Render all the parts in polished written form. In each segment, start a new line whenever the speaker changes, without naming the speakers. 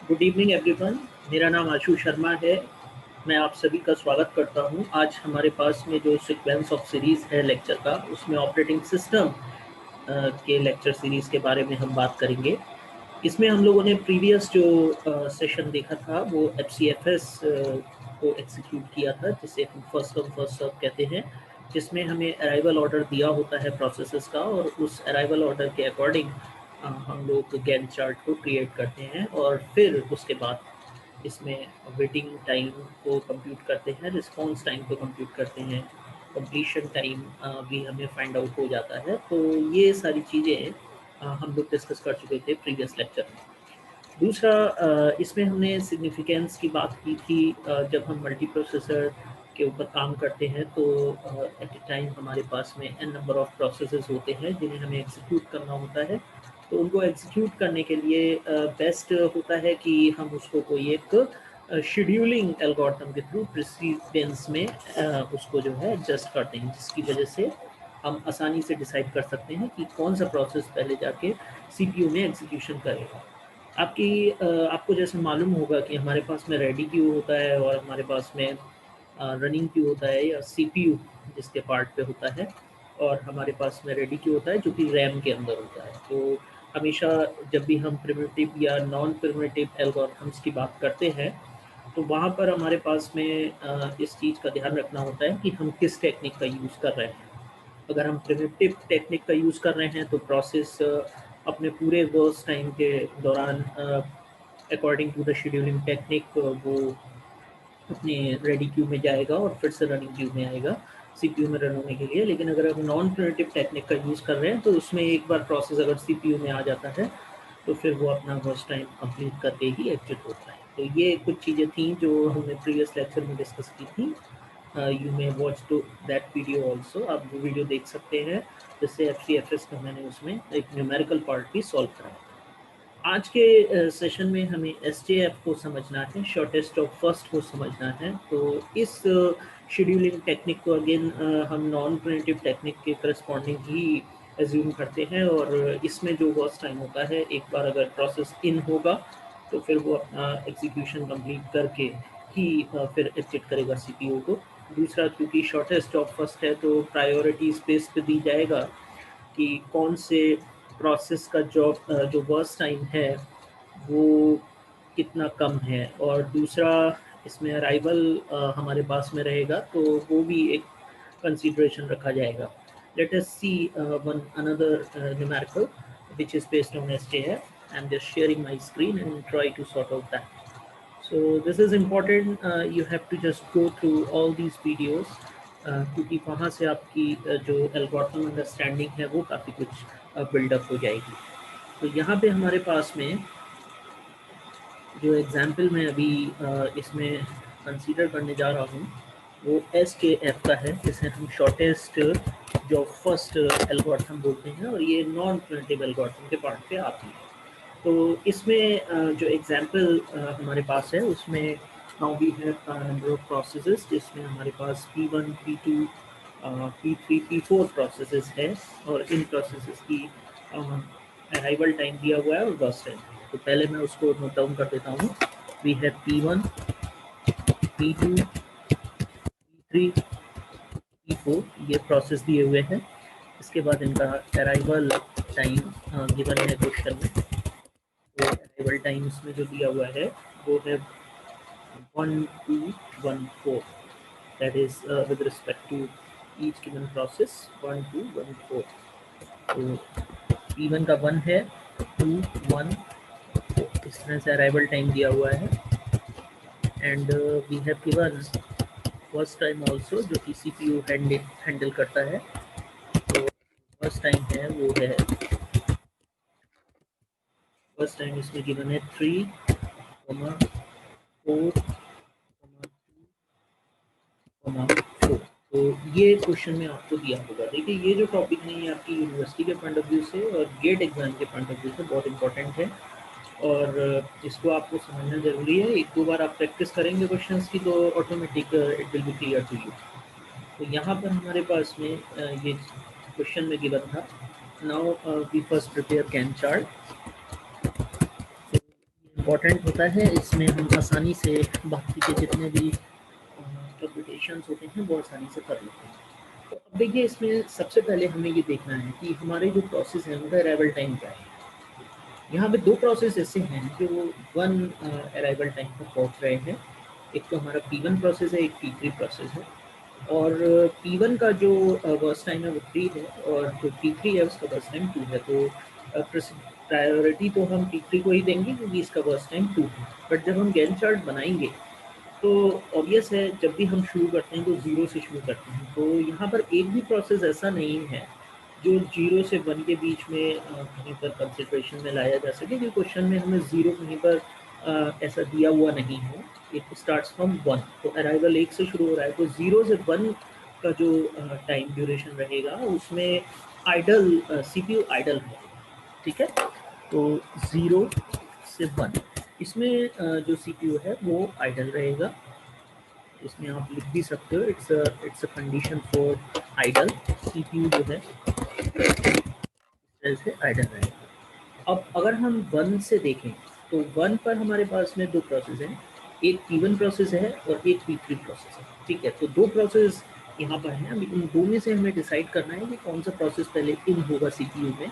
Good evening everyone. मेरा नाम आशु शर्मा है। मैं आप सभी का स्वागत करता हूं। आज हमारे पास में जो सीक्वेंस ऑफ सीरीज़ है लेक्चर का, उसमें ऑपरेटिंग सिस्टम के लेक्चर सीरीज़ के बारे में हम बात करेंगे। इसमें हम लोगों ने प्रीवियस जो सेशन देखा था वो FCFS को एग्जीक्यूट किया था, जिसे हम फर्स्ट कम फर्स्ट सर्व कहते हैं, जिसमें हमें अराइवल ऑर्डर दिया होता है प्रोसेसेस का, और उस अराइवल ऑर्डर के अकॉर्डिंग हम लोग गैंट चार्ट को क्रिएट करते हैं और फिर उसके बाद इसमें वेटिंग टाइम को कंप्यूट करते हैं, रिस्पॉन्स टाइम को कंप्यूट करते हैं, कंप्लीशन टाइम भी हमें फाइंड आउट हो जाता है। तो ये सारी चीज़ें हम लोग डिस्कस कर चुके थे प्रीवियस लेक्चर में। दूसरा, इसमें हमने सिग्निफिकेंस की बात की थी। जब हम मल्टी प्रोसेसर के ऊपर काम करते हैं तो एट ए टाइम हमारे पास में n नंबर ऑफ प्रोसेसेस होते हैं जिन्हें हमें एग्जीक्यूट करना होता है। तो उनको एग्जीक्यूट करने के लिए बेस्ट होता है कि हम उसको कोई एक शेड्यूलिंग एल्गोरिथम के थ्रू प्रेसिडेंस में उसको जो है एडजस्ट करते हैं, जिसकी वजह से हम आसानी से डिसाइड कर सकते हैं कि कौन सा प्रोसेस पहले जाके CPU में एग्जीक्यूशन करेगा। आपको जैसे मालूम होगा कि हमारे पास में रेडी क्यू होता है और हमारे पास में रनिंग क्यू होता है, या CPU जिसके पार्ट पे होता है, और हमारे पास में रेडी क्यू होता है जो कि रैम के अंदर होता है। तो हमेशा जब भी हम प्रिमिटिव या नॉन प्रिमिटिव एल्गोरिथम्स की बात करते हैं तो वहाँ पर हमारे पास में इस चीज़ का ध्यान रखना होता है कि हम किस टेक्निक का यूज़ कर रहे हैं। अगर हम प्रिमिटिव टेक्निक का यूज़ कर रहे हैं तो प्रोसेस अपने पूरे वर्क टाइम के दौरान according to the scheduling technique वो अपने रेडी क्यू में जाएगा और फिर से रनिंग क्यू में आएगा CPU में रन होने के लिए। लेकिन अगर हम नॉन प्रिमिटिव टेक्निक का यूज़ कर रहे हैं तो उसमें एक बार प्रोसेस अगर CPU में आ जाता है तो फिर वो अपना वर्क टाइम कंप्लीट करके ही एग्जिट होता है। तो ये कुछ चीज़ें थी जो हमने प्रीवियस लेक्चर में डिस्कस की थी। You may watch to that video also. आप वो वीडियो देख सकते हैं, जिससे FCFS का मैंने उसमें एक न्यूमेरिकल पार्ट भी सॉल्व करा। आज के सेशन में हमें SJF को समझना है, शॉर्टेस्ट ऑफ फर्स्ट को समझना है। तो इस शेड्यूलिंग टेक्निक को अगेन हम नॉन प्रिमिटिव टेक्निक के करस्पॉन्डिंग ही एज्यूम करते हैं, और इसमें जो वर्क टाइम होता है, एक बार अगर प्रोसेस इन होगा तो फिर वो अपना एग्जीक्यूशन कंप्लीट करके ही फिर एग्जिट करेगा CPU को। दूसरा, क्योंकि शॉर्टेस्ट ऑफ फर्स्ट है तो प्रायोरिटी स्पेस पे दी जाएगा कि कौन से प्रोसेस का जो वर्क टाइम है वो कितना कम है, और दूसरा इसमें अराइवल हमारे पास में रहेगा तो वो भी एक कंसीडरेशन रखा जाएगा। Let us see one another numerical which is based on SJF. I'm just sharing my screen and try to sort out that. So this is important. You have to just go through all these videos, क्योंकि वहाँ से आपकी जो algorithm understanding है वो काफ़ी कुछ buildup हो जाएगी। तो यहाँ पे हमारे पास में जो एग्जाम्पल मैं अभी इसमें कंसीडर करने जा रहा हूँ वो SJF का है, जिसे हम शॉर्टेस्ट जो फर्स्ट एल्गोरिथम बोलते हैं, और ये नॉन प्रिमिटिव एल्गोरिथम के पार्ट पे आती है। तो इसमें जो एग्जाम्पल हमारे पास है उसमें now we have number of processes, जिसमें हमारे पास P1, P2, P3, P4 processes है, और इन प्रोसेसेस की अराइवल टाइम दिया हुआ है और बर्स्ट टाइम। तो पहले मैं उसको नोट डाउन कर देता हूँ। We have P1, P2, P3, P4, ये प्रोसेस दिए हुए हैं। इसके बाद इनका अराइवल टाइम गिवन है क्वेश्चन में। तो अराइवल टाइम इसमें जो दिया हुआ है वो है 1214, that is with respect to each given process 1214. तो P1 का 1 है, 2, 1, इस तरह से अराइवल टाइम दिया हुआ है। And we have given first time also, जो कि CPU हैंडल करता है। तो फर्स्ट टाइम है वो है, फर्स्ट टाइम इसमें गिवन है 3, 4, 4। तो ये क्वेश्चन में आपको दिया होगा। देखिए, ये जो टॉपिक नहीं है आपकी यूनिवर्सिटी के पॉइंट ऑफ व्यू से और गेट एग्जाम के पॉइंट ऑफ व्यू से बहुत इंपॉर्टेंट है, और इसको आपको समझना ज़रूरी है। एक दो बार आप प्रैक्टिस करेंगे क्वेश्चंस की तो automatic it will be clear to you. तो यहाँ पर हमारे पास में ये क्वेश्चन में गिवन था। Now we first prepare Gantt chart. Important होता है। इसमें हम आसानी से बाकी के जितने भी कंप्यूटेशंस होते हैं वो आसानी से कर लेते हैं। तो अब देखिए, इसमें सबसे पहले हमें ये देखना है कि हमारे जो प्रोसेस है उनका अराइवल टाइम क्या है। यहाँ पे दो प्रोसेस ऐसे हैं जो वन अराइवल टाइम पर पहुँच रहे हैं। एक तो हमारा P1 प्रोसेस है, एक P3 प्रोसेस है। और P1 का जो वर्स्ट टाइम है वो 3 है, और जो P3 है उसका वर्स्ट टाइम 2 है। तो प्रायोरिटी तो हम P3 को ही देंगे क्योंकि इसका वर्स्ट टाइम 2 है। बट जब हम गैंट चार्ट बनाएंगे तो ऑब्वियस है, जब भी हम शुरू करते हैं तो ज़ीरो से शुरू करते हैं। तो यहाँ पर एक भी प्रोसेस ऐसा नहीं है जो 0 से 1 के बीच में कहीं पर कंसिडरेशन में लाया जा सके, कि क्वेश्चन में हमें 0 कहीं पर ऐसा दिया हुआ नहीं है। इट स्टार्ट्स फ्रॉम 1, तो अराइवल 1 से शुरू हो रहा है, तो 0 से 1 का जो टाइम ड्यूरेशन रहेगा उसमें आइडल CPU आइडल रहेगा। ठीक है, तो 0 से 1 इसमें जो CPU है वो आइडल रहेगा। इसमें आप लिख भी सकते हो, it's a condition for idle. CPU जो है से आइडल रहेगा। अब अगर हम 1 से देखें तो 1 पर हमारे पास में दो प्रोसेस हैं, एक P1 प्रोसेस है और एक P3 प्रोसेस है। ठीक है, तो दो प्रोसेस यहाँ पर हैं। अभी इन दो में से हमें डिसाइड करना है कि कौन सा प्रोसेस पहले इन होगा CPU में।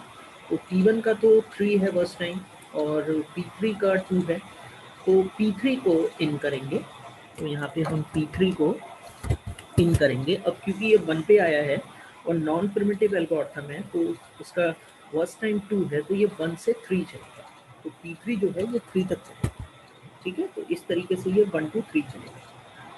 तो P1 का तो 3 है फर्स्ट टाइम, और P3 का 2 है। तो P3 को इन करेंगे, तो यहाँ पे हम P3 को इन करेंगे। अब क्योंकि ये 1 पे आया है और नॉन प्रिमिटिव एल्गोरिथम है, तो उसका वर्स्ट टाइम 2 है, तो ये 1 से 3 चलेगा। तो P3 जो है ये 3 तक चलेगा। ठीक है, तो इस तरीके से ये 1 to 3 चलेगा।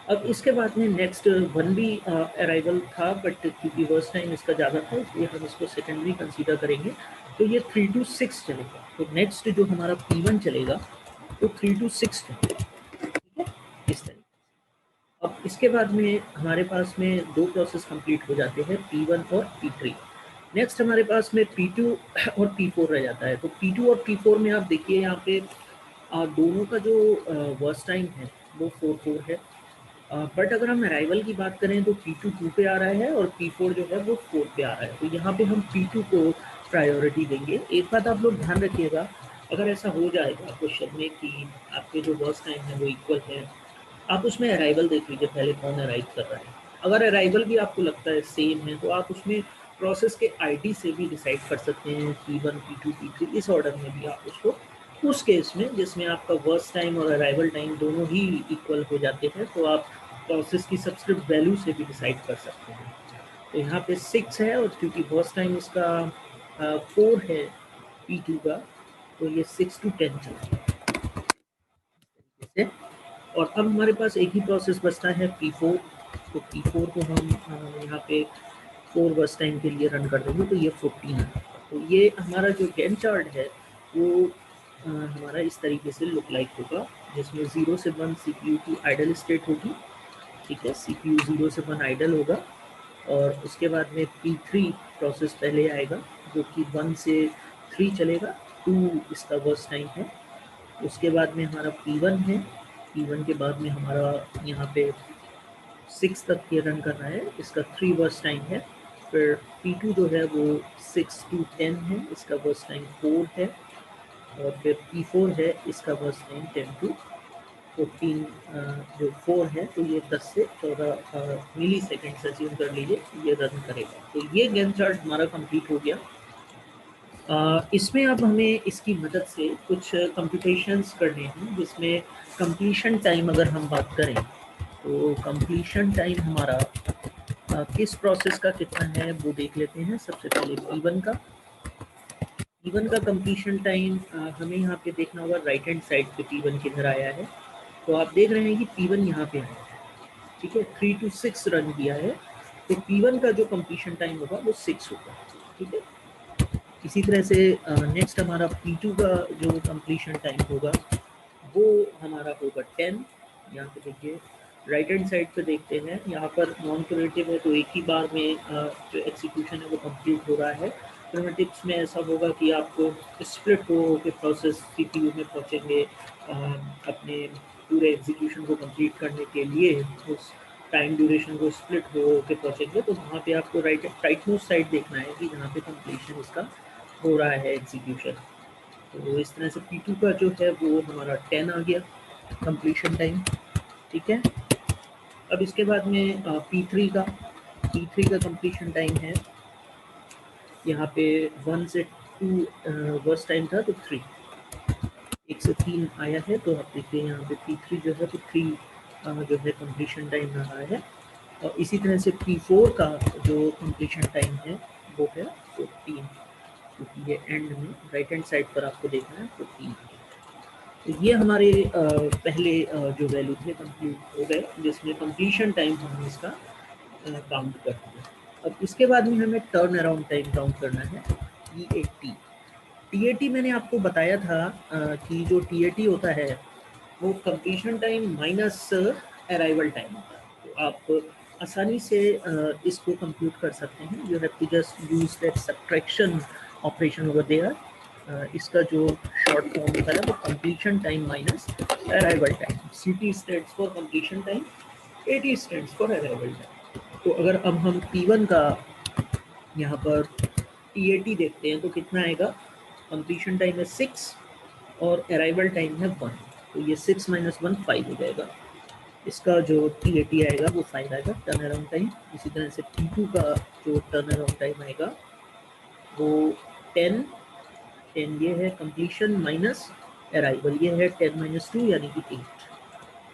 अब इसके बाद में नेक्स्ट 1 भी अराइवल था, बट क्योंकि वर्स्ट टाइम इसका ज़्यादा था इसलिए हम इसको सेकेंडरी कंसीडर करेंगे। तो ये 3 to 6 चलेगा। तो नेक्स्ट जो हमारा P1 चलेगा तो 3 to 6 चलेगा। ठीक है, इस तरीके। अब इसके बाद में हमारे पास में दो प्रोसेस कंप्लीट हो जाते हैं, P1 और P3। नेक्स्ट हमारे पास में P2 और P4 रह जाता है। तो P2 और P4 में आप देखिए, यहाँ पे दोनों का जो वर्स्ट टाइम है वो 4 है। बट अगर हम अराइवल की बात करें तो P2 2 पे आ रहा है और P4 जो है वो 4 पे आ रहा है। तो यहाँ पे हम P2 को प्रायोरिटी देंगे। एक बात आप लोग ध्यान रखिएगा, अगर ऐसा हो जाएगा क्वेश्चन में कि आपके जो वर्स्ट टाइम है वो इक्वल है, आप उसमें अराइवल देख लीजिए पहले कौन अराइव कर रहा है। अगर अराइवल भी आपको लगता है सेम है तो आप उसमें प्रोसेस के आईडी से भी डिसाइड कर सकते हैं, P1 P2 P3 इस ऑर्डर में भी आप उसको। उस केस में जिसमें आपका वर्स्ट टाइम और अराइवल टाइम दोनों ही इक्वल हो जाते हैं, तो आप प्रोसेस की सबस्क्रिप्ट वैल्यू से भी डिसाइड कर सकते हैं। तो यहाँ पे 6 है, और क्योंकि फर्स्ट टाइम इसका 4 है P2 का, तो ये 6 to 10 चलेगा। और अब हमारे पास एक ही प्रोसेस बचता है P4। तो P4 को हम यहाँ पे 4 वर्स्ट टाइम के लिए रन कर देंगे, तो ये 14 है। तो ये हमारा जो गैंट चार्ट है वो हमारा इस तरीके से लुक लाइक होगा, जिसमें 0 से 1 CPU की आइडल स्टेट होगी। ठीक है, CPU 0 से 1 आइडल होगा, और उसके बाद में P3 प्रोसेस पहले आएगा जो कि 1 से 3 चलेगा, 2 इसका वर्स्ट टाइम है। उसके बाद में हमारा P1 है, P1 के बाद में हमारा यहाँ पे 6 तक ये रन करना है, इसका 3 वर्स्ट टाइम है। फिर P2 जो है वो 6 to 10 है, इसका वर्स्ट टाइम 4 है। और फिर P4 है, इसका वर्स्ट टाइम 10 to 14 जो 4 है, तो ये 10 से 14 मिली सेकेंड अज्यूम कर लीजिए ये रन करेगा। तो ये गैंट चार्ट हमारा कंप्लीट हो गया। इसमें अब हमें इसकी मदद से कुछ कंप्यूटेशंस करने हैं, जिसमें कंप्लीशन टाइम अगर हम बात करें तो कंप्लीशन टाइम हमारा किस प्रोसेस का कितना है वो देख लेते हैं। सबसे पहले P1 का। P1 का कंप्लीशन टाइम हमें यहाँ पे देखना होगा, राइट हैंड साइड पे P1 किधर आया है। तो आप देख रहे हैं कि P1 यहाँ पे आया है। ठीक है, 3 to 6 रन किया है, तो P1 का जो कंप्लीशन टाइम होगा वो 6 होगा। ठीक है, इसी तरह से नेक्स्ट हमारा P2 का जो कंप्लीशन टाइम होगा वो हमारा होगा 10। यहाँ पे देखिए राइट हैंड साइड पे देखते हैं, यहाँ पर नॉन प्रिमिटिव है तो एक ही बार में जो एग्जीक्यूशन है वो कंप्लीट हो रहा है। प्रिमिटिव्स में ऐसा होगा कि आपको स्प्लिट हो के प्रोसेस CPU में पहुँचेंगे अपने पूरे एग्जीक्यूशन को कंप्लीट करने के लिए। उस टाइम ड्यूरेशन को स्प्लिट हो के पहुँचेंगे, तो वहाँ पे आपको राइट मोस्ट साइड देखना है कि जहाँ पे कंप्लीशन इसका हो रहा है एग्जीक्यूशन। तो इस तरह से P2 का जो है वो हमारा 10 आ गया कंप्लीशन टाइम, ठीक है। अब इसके बाद में P3 का कंप्लीशन टाइम है, यहाँ पे 1 से 2 वर्स्ट टाइम था, तो 3, 1 से 3 आया है। तो आप देखिए यहाँ पे P3 जो है तो 3 जो है कंप्लीशन टाइम रहा है। और इसी तरह से P4 का जो कंप्लीशन टाइम है वो है 14, क्योंकि ये एंड में राइट हैंड साइड पर आपको देखना है 14। तो ये हमारे पहले जो वैल्यू थे कंप्लीट हो गए, जिसमें कंप्लीशन टाइम हमने इसका काउंट कर दिया। अब इसके बाद में हमें टर्न अराउंड टाइम काउंट करना है, TAT। TAT मैंने आपको बताया था कि जो TAT होता है वो completion time minus arrival time होता है। तो आप आसानी से इसको कंप्यूट कर सकते हैं। You have to just use that subtraction operation over there. इसका जो शॉर्ट फॉर्म होता है वो completion time minus arrival time. CT stands for completion time, AT stands for arrival time. तो अगर अब हम P1 का यहाँ पर TAT देखते हैं तो कितना आएगा, कंप्लीशन टाइम है 6 और अराइवल टाइम है 1, तो ये 6 - 1 5 हो जाएगा। इसका जो TAT आएगा वो 5 आएगा टर्न अराउंड टाइम। इसी तरह से P2 का जो टर्न अराउंड टाइम आएगा वो 10 ये है कंप्लीशन माइनस अराइवल, ये है 10 - 2 यानी कि 8,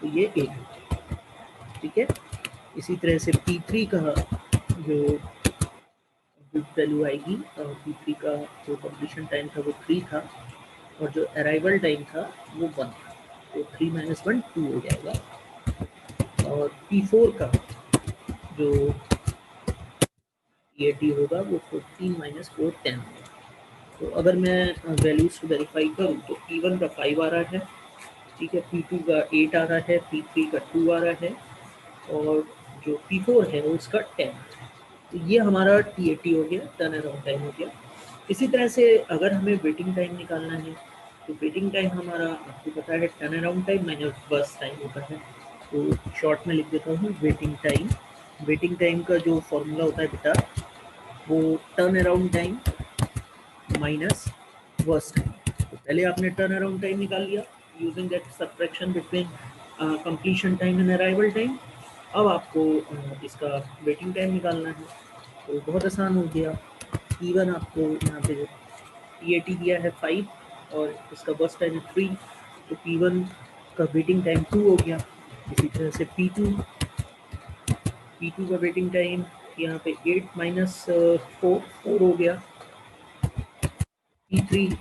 तो ये 8, ठीक है। इसी तरह से P3 का जो वैल्यू आएगी, P3 का जो कंप्लीशन टाइम था वो 3 था और जो अराइवल टाइम था वो 1 था, तो 3 - 1 2 हो जाएगा। और P4 का जो TAT होगा वो 14 - 4 10 होगा। तो अगर मैं वैल्यूज को वेरीफाई करूँ तो P1 का 5 आ रहा है, ठीक है, P2 का 8 आ रहा है, P3 का 2 आ रहा है और जो P4 है वो उसका 10। तो ये हमारा TAT हो गया, टर्न अराउंड टाइम हो गया। इसी तरह से अगर हमें वेटिंग टाइम निकालना है तो वेटिंग टाइम हमारा आपको पता है turn around time minus burst time होता है। तो शॉर्ट में लिख देता हूँ वेटिंग टाइम। वेटिंग टाइम का जो फॉर्मूला होता है बेटा वो turn around time minus worst time. तो पहले आपने टर्न अराउंड टाइम निकाल लिया using that subtraction between completion time and arrival time. अब आपको इसका वेटिंग टाइम निकालना है, तो बहुत आसान हो गया। P1 आपको यहाँ पे TAT दिया है 5 और इसका बस टाइम है 3, तो P1 का वेटिंग टाइम 2 हो गया। इसी तरह से P2 का वेटिंग टाइम यहाँ पे 8 - 4 हो गया। P3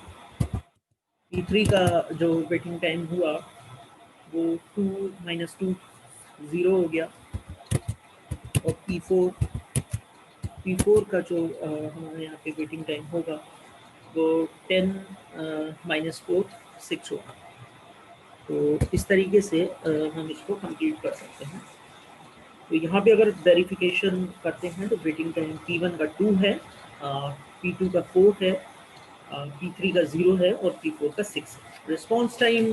का जो वेटिंग टाइम हुआ वो 2 - 2 0 हो गया। और P4 का जो हमारे यहाँ पे वेटिंग टाइम होगा वो 10 - 4 6 होगा। तो इस तरीके से हम इसको कंप्लीट कर सकते हैं। तो यहाँ पे अगर वेरिफिकेशन करते हैं तो वेटिंग टाइम P1 का 2 है, P2 का 4 है, P3 का 0 है और P4 का 6 है। रिस्पॉन्स टाइम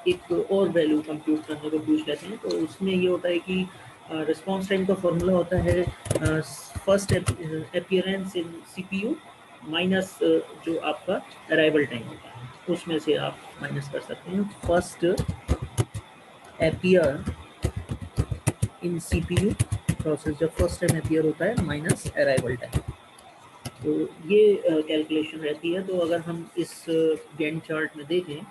एक और वैल्यू कंप्यूट करने को पूछ लेते हैं, तो उसमें ये होता है कि रिस्पॉन्स टाइम का फॉर्मूला होता है फर्स्ट अपीयरेंस इन CPU माइनस जो आपका अराइवल टाइम होता है, उसमें से आप माइनस कर सकते हैं first appear in CPU process, जब फर्स्ट टाइम अपीयर होता है माइनस अराइवल टाइम। तो ये कैलकुलेशन रहती है। तो अगर हम इस गैंट चार्ट में देखें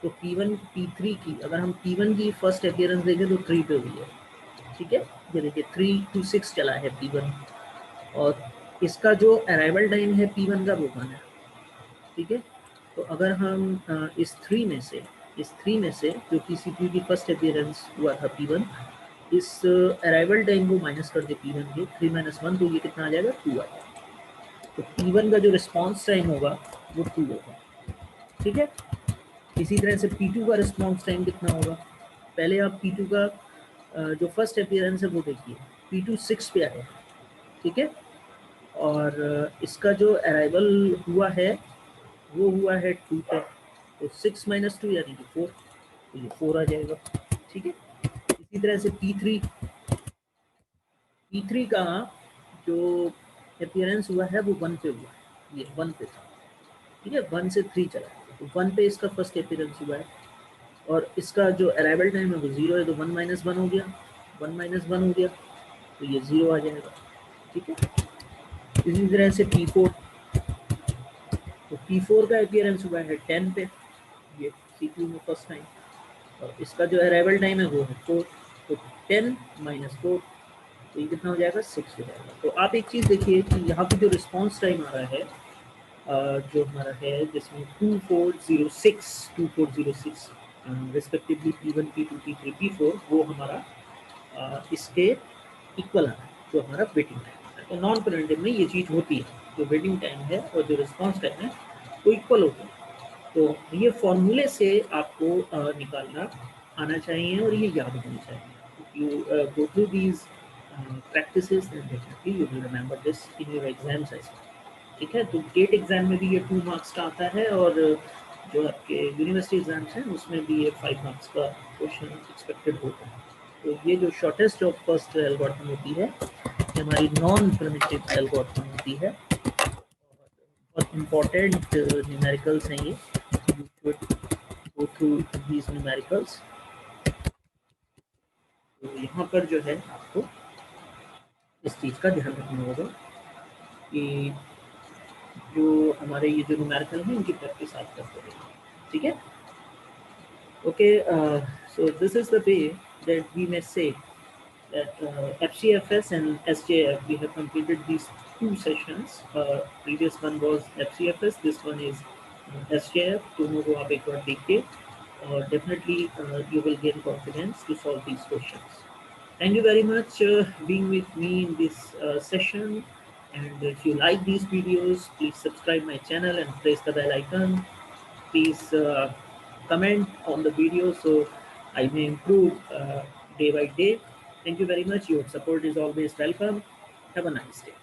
तो P1 P3 की, अगर हम P1 की फर्स्ट अपीयरेंस देखें तो 3 पे हुई है, ठीक है। ये देखिए 3 to 6 चला है P1 और इसका जो अराइवल टाइम है P1 का वो 1 है, ठीक है। तो अगर हम इस 3 में से जो कि CPU की फर्स्ट अपीयरेंस हुआ था P1, इस अराइवल टाइम को माइनस कर दे P1 के 3 - 1, तो ये कितना आ जाएगा 2 आ जाएगा। तो P1 का जो रिस्पॉन्स टाइम होगा वो 2 होगा, ठीक है। इसी तरह से P2 का रिस्पॉन्स टाइम कितना होगा, पहले आप P2 का जो फर्स्ट अपीयरेंस है वो देखिए, P2 6 पे आया, ठीक है। और इसका जो अराइवल हुआ है वो हुआ है 2 पे, तो 6 - 2 यानी कि 4, तो ये 4 आ जाएगा, ठीक है। इसी तरह से P3 का जो अपीयरेंस हुआ है वो 1 पे हुआ है, ये 1 पे था, ठीक है, 1 से 3 चला है, तो 1 पे इसका फर्स्ट अपीयरेंस हुआ है, और इसका जो अराइवल टाइम है वो 0 है, तो 1 - 1 हो गया, 1 - 1 हो गया, तो ये 0 आ जाएगा। ठीक है, इसी तरह से P4, तो P4 का अपीयरेंस हुआ है 10 पे, ये CPU में फर्स्ट टाइम, और इसका जो अराइवल टाइम है वो है 4, तो 10 - 4, तो ये कितना हो जाएगा, 6 हो जाएगा। तो आप एक चीज़ देखिए कि यहाँ पे जो रिस्पॉन्स टाइम आ रहा है, जो हमारा है, जिसमें 2406 respectively P1, P2, P3, P4, वो हमारा इसके इक्वल आ रहा है, जो हमारा वेटिंग टाइम है। तो नॉन प्रिवेंटिव में ये चीज़ होती है, जो वेटिंग टाइम है और जो रिस्पॉन्स टाइम है वो इक्वल होता है। तो ये फॉर्मूले से आपको निकालना आना चाहिए और ये याद होना चाहिए। You go through these practices and definitely you will remember this in your exams as well। ठीक है, तो गेट एग्जाम में भी ये 2 मार्क्स का आता है, और जो आपके यूनिवर्सिटी एग्जाम्स हैं उसमें भी ये 5 मार्क्स का क्वेश्चन एक्सपेक्टेड होता है। तो ये जो शॉर्टेस्ट ऑफ फर्स्ट एल्गोरिथम होती है, ये हमारी नॉन प्रिमिटिव एल्गोरिथम होती है, बहुत इम्पोर्टेंट न्यूमेरिकल्स हैं ये, you should go through these numericals। तो यहाँ पर जो है आपको इस चीज़ का ध्यान रखना होगा कि जो हमारे ये जो न्यूमेरिकल हैं इनकी प्रैक्टिस आप करते रहिए। ठीक है, okay, so this is the way that we may say that FCFS and SJF, we have completed these 2 sessions। Previous one was FCFS, this one is SJF। दोनों को आप एक बार देखिए, और definitely you will gain confidence to solve these questions। Thank you very much being with me in this session, and if you like these videos, please subscribe my channel and press the bell icon। Please comment on the video so I may improve day by day। Thank you very much. Your support is always welcome। Have a nice day।